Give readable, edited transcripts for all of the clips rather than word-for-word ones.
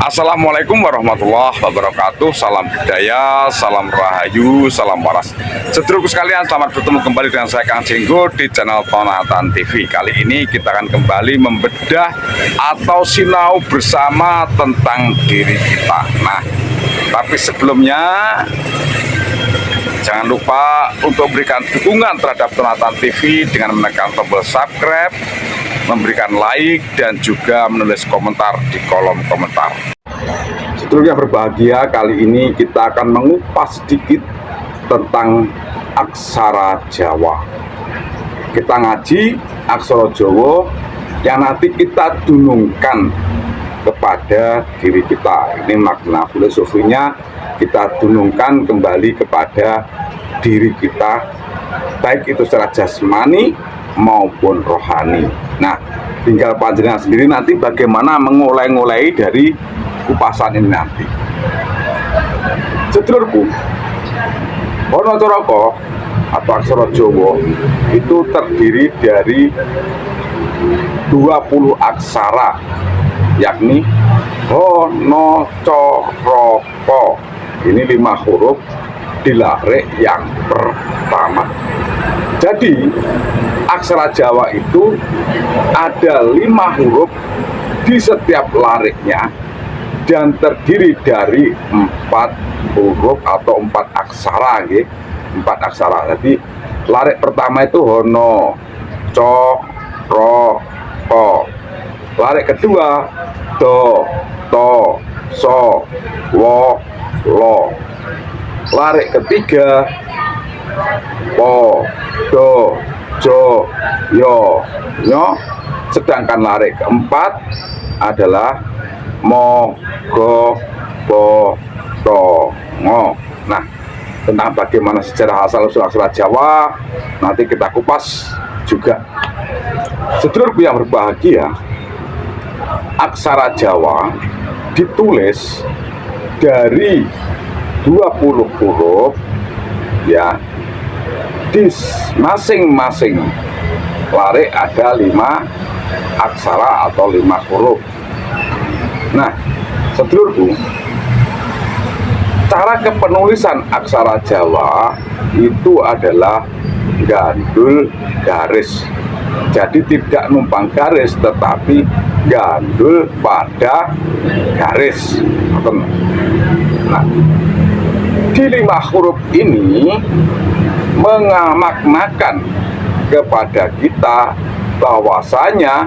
Assalamualaikum warahmatullahi wabarakatuh. Salam budaya, salam rahayu, salam waras. Sedulurku sekalian, selamat bertemu kembali dengan saya Kang Jenggo di channel Tonatan TV. Kali ini kita akan kembali membedah atau sinau bersama tentang diri kita. Nah, tapi sebelumnya jangan lupa untuk berikan dukungan terhadap Tonatan TV dengan menekan tombol subscribe, memberikan like, dan juga menulis komentar di kolom komentar. Sedulur yang berbahagia, kali ini kita akan mengupas sedikit tentang aksara Jawa. Kita ngaji aksara Jawa yang nanti kita dunungkan kepada diri kita. Ini makna filosofinya, kita dunungkan kembali kepada diri kita, baik itu secara jasmani maupun rohani. Nah, tinggal panjenengan sendiri nanti bagaimana mengoleh-ngolehi dari kupasan ini nanti. Sedulurku, Ono Coroko atau aksara Jawa itu terdiri dari 20 aksara, yakni Ono Coroko. Ini 5 huruf di larik yang pertama. Jadi aksara Jawa itu ada 5 huruf di setiap lariknya dan terdiri dari 4 huruf atau 4 aksara, gitu. 4 aksara. Jadi larik pertama itu Hono, Co, Ro, Ko. Larik kedua Do, To, So, Wo, Lo. Larik ketiga Po, Do, Jo, Yo, Nyo. Sedangkan larik keempat adalah Mo, Go, Bo, To, Ngo. Nah, tentang bagaimana sejarah asal-usul aksara Jawa nanti kita kupas juga. Sedulurku yang berbahagia, aksara Jawa ditulis dari 20 huruf, ya. Di masing-masing larik ada 5 aksara atau 5 huruf. Nah, sedulurku, cara kepenulisan aksara Jawa itu adalah gandul garis. Jadi tidak numpang garis, tetapi gandul pada garis. Nah, di 5 huruf ini mengamaknakan kepada kita bahwasanya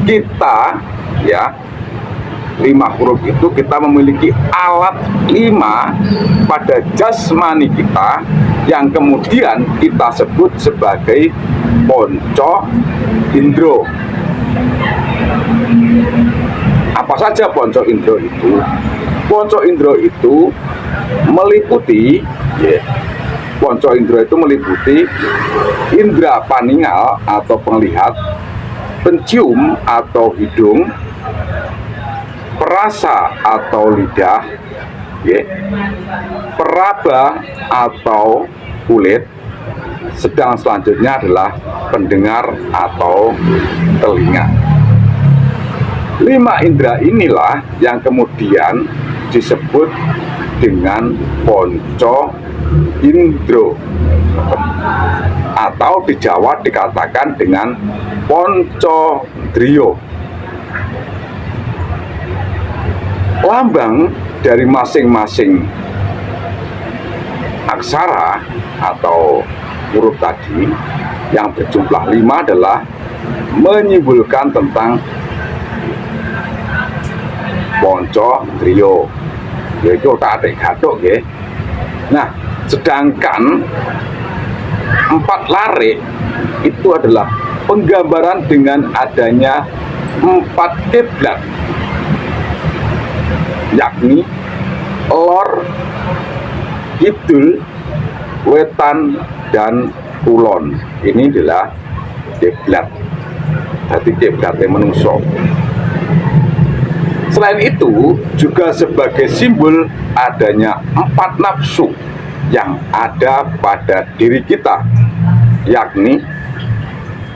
kita, ya, 5 huruf itu kita memiliki alat 5 pada jasmani kita yang kemudian kita sebut sebagai ponco indro. Apa saja ponco indro itu? Ponco indro itu meliputi, ya, ponco indro itu meliputi indra paningal atau penglihat, pencium atau hidung, perasa atau lidah, ya, peraba atau kulit, sedang selanjutnya adalah pendengar atau telinga. 5 indera inilah yang kemudian disebut dengan ponco indro, atau di Jawa dikatakan dengan ponco drio. Lambang dari masing-masing aksara atau huruf tadi yang berjumlah 5 adalah menyimbolkan tentang ponco trio, yaitu otak-atik gathuk, ya. Nah, sedangkan 4 larik itu adalah penggambaran dengan adanya 4 kiblat, yakni lor, kidul, wetan, dan kulon. Ini adalah kiblat. Jadi kiblatnya menungso. Selain itu juga sebagai simbol adanya 4 nafsu yang ada pada diri kita, yakni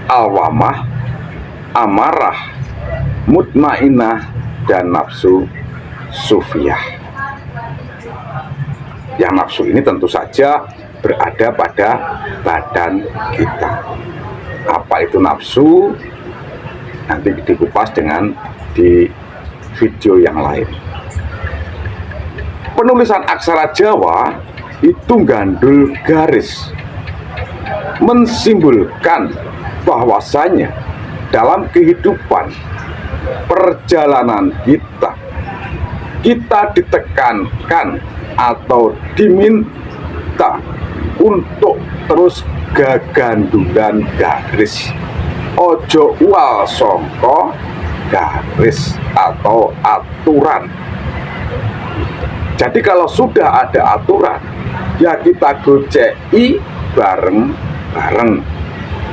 awamah, amarah, mutmainah, dan nafsu sufiah. Yang nafsu ini tentu saja berada pada badan kita. Apa itu nafsu? Nanti dikupas dengan di video yang lain. Penulisan aksara Jawa itu gandul garis, mensimbolkan bahwasanya dalam kehidupan perjalanan kita ditekankan atau diminta untuk terus gagandulan garis, ojo ual songko garis atau aturan. Jadi kalau sudah ada aturan, ya kita goceki bareng-bareng.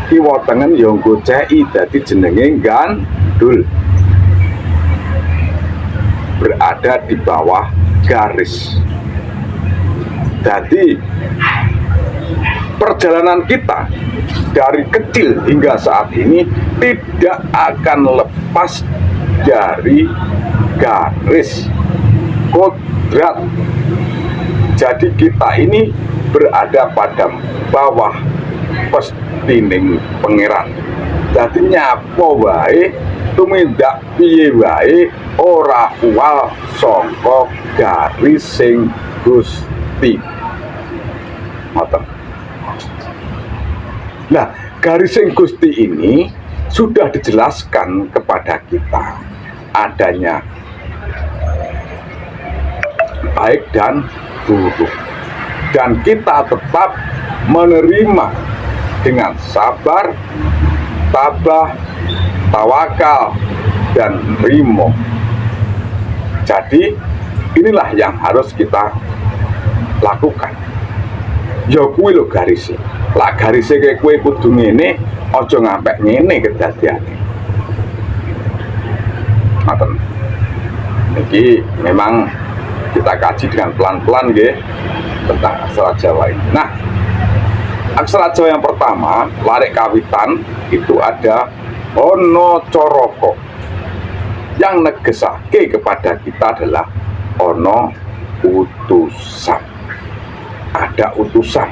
Kiwa tengen yang goceki, jadi jenenge gandul, berada di bawah garis. Jadi perjalanan kita dari kecil hingga saat ini tidak akan lepas dari garis kodrat. Jadi kita ini berada pada bawah pestining pangeran. Jadi nyapo wae tumindak piye wae ora uwal saka garis sing Gusti. Ngoten. Nah, garis sing Gusti ini sudah dijelaskan kepada kita adanya baik dan buruk, dan kita tetap menerima dengan sabar, tabah, tawakal, dan rimo. Jadi inilah yang harus kita lakukan. Ya kuwi lho garise. Lah garise kayak kuwi kudu ngene, aja ngampek ngene kedadiane. Ngoten. Iki memang kita kaji dengan pelan-pelan nggih tentang aksara Jawa ini. Nah, aksara Jawa yang pertama, larik kawitan, itu ada ono coroko. Yang negesake kepada kita adalah ono utusan. Ada utusan.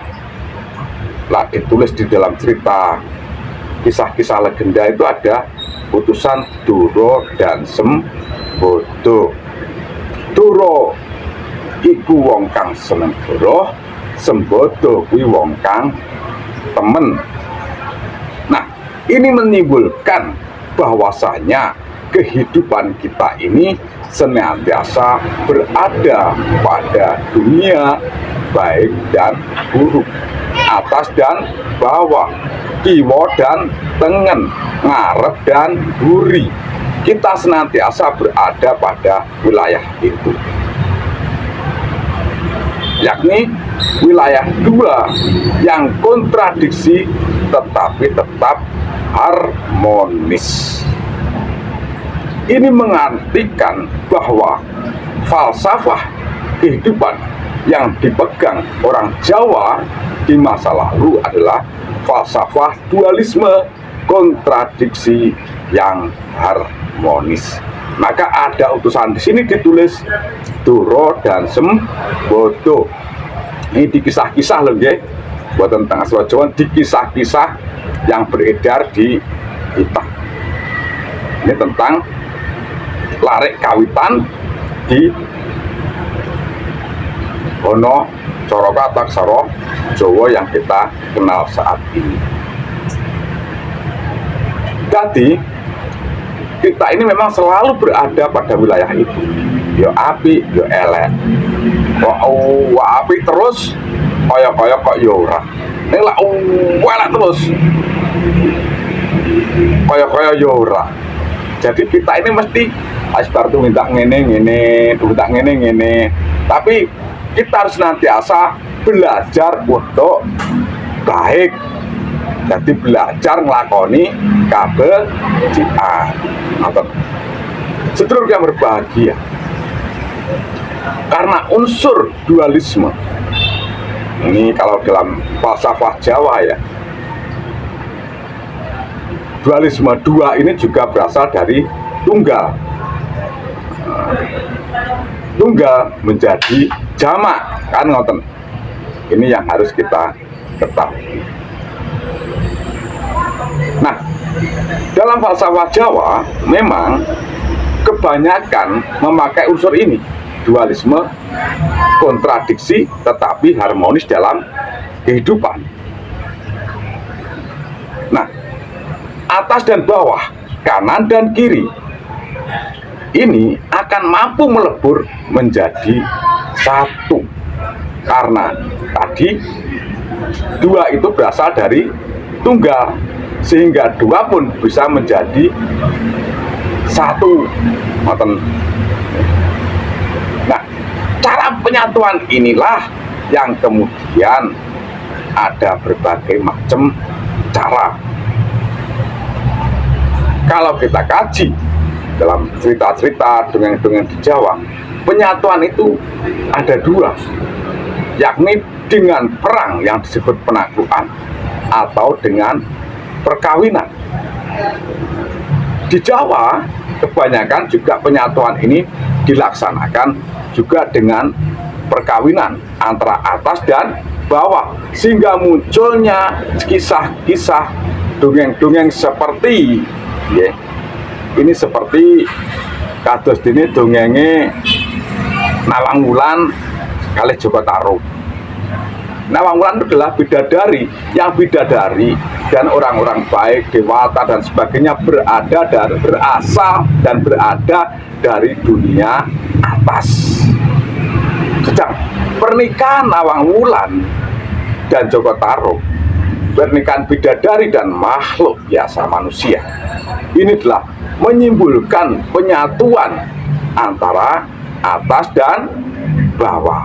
Lah ditulis di dalam cerita kisah-kisah legenda itu ada utusan Duro dan Sembodo. Duro iku wong kang seneng goroh, Sembodo kuwi wong kang temen. Nah, ini menimbulkan bahwasanya kehidupan kita ini senantiasa berada pada dunia baik dan buruk, atas dan bawah, kiwa dan tengen, ngarep dan buri. Kita senantiasa berada pada wilayah itu, yakni wilayah dua yang kontradiksi tetapi tetap harmonis. Ini mengartikan bahwa falsafah kehidupan yang dipegang orang Jawa di masa lalu adalah falsafah dualisme, kontradiksi yang harmonis. Maka ada utusan di sini ditulis Duro dan Sembodo. Ini di kisah-kisah loh ya, buat tentang aksara Jawa, di kisah-kisah yang beredar di kita. Ini tentang larik kawitan di ono coroko atau aksara Jawa yang kita kenal saat ini. Jadi kita ini memang selalu berada pada wilayah itu. Yo api, yo elek. Wah api terus, kaya-kaya kok yo ora. Ning lak elek terus, kaya-kaya yo ora. Jadi kita ini mesti asbar tuh minta ngene. Tapi kita harus nantiasa belajar untuk baik. Jadi belajar ngelakoni kebajikan. Sedulur yang berbahagia, karena unsur dualisme ini kalau dalam falsafah Jawa ya, dualisme dua ini juga berasal dari tunggal. tunggal menjadi jamak, kan ngoten. Ini yang harus kita ketahui. Nah, dalam falsafah Jawa memang kebanyakan memakai unsur ini, dualisme, kontradiksi tetapi harmonis dalam kehidupan. Nah, atas dan bawah, kanan dan kiri, ini akan mampu melebur menjadi satu. Karena tadi dua itu berasal dari tunggal, sehingga dua pun bisa menjadi satu. Nah, cara penyatuan inilah yang kemudian ada berbagai macam cara. Kalau kita kaji dalam cerita-cerita dongeng-dongeng di Jawa, penyatuan itu ada dua, yakni dengan perang yang disebut penaklukan atau dengan perkawinan. Di Jawa kebanyakan juga penyatuan ini dilaksanakan juga dengan perkawinan antara atas dan bawah, sehingga munculnya kisah-kisah dongeng-dongeng seperti ini seperti kados dene dongenge Nawang Wulan kali Joko Tarub. Nawang Wulan itu adalah bidadari, yang bidadari dan orang-orang baik, dewata dan sebagainya berasal dan berada dari dunia atas. Sedang pernikahan Nawang Wulan dan Joko Tarub, pernikahan bidadari dan makhluk biasa manusia, ini adalah menyimpulkan penyatuan antara atas dan bawah.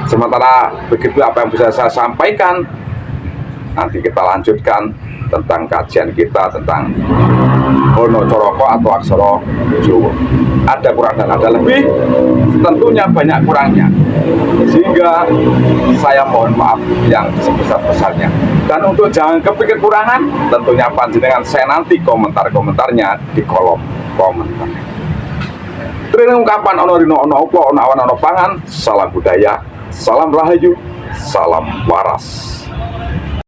Sementara begitu apa yang bisa saya sampaikan, nanti kita lanjutkan tentang kajian kita tentang Hono Coroko atau Aksara Jawa. Ada kurang dan ada lebih, tentunya banyak kurangnya, sehingga saya mohon maaf yang sebesar-besarnya. Dan untuk jangan kepikir kurangan, tentunya panjenengan saya nanti komentar-komentarnya di kolom komentar. Terima ungkapan ono rino ono opo ono awan ono pangan. Salam budaya, salam rahayu, salam waras.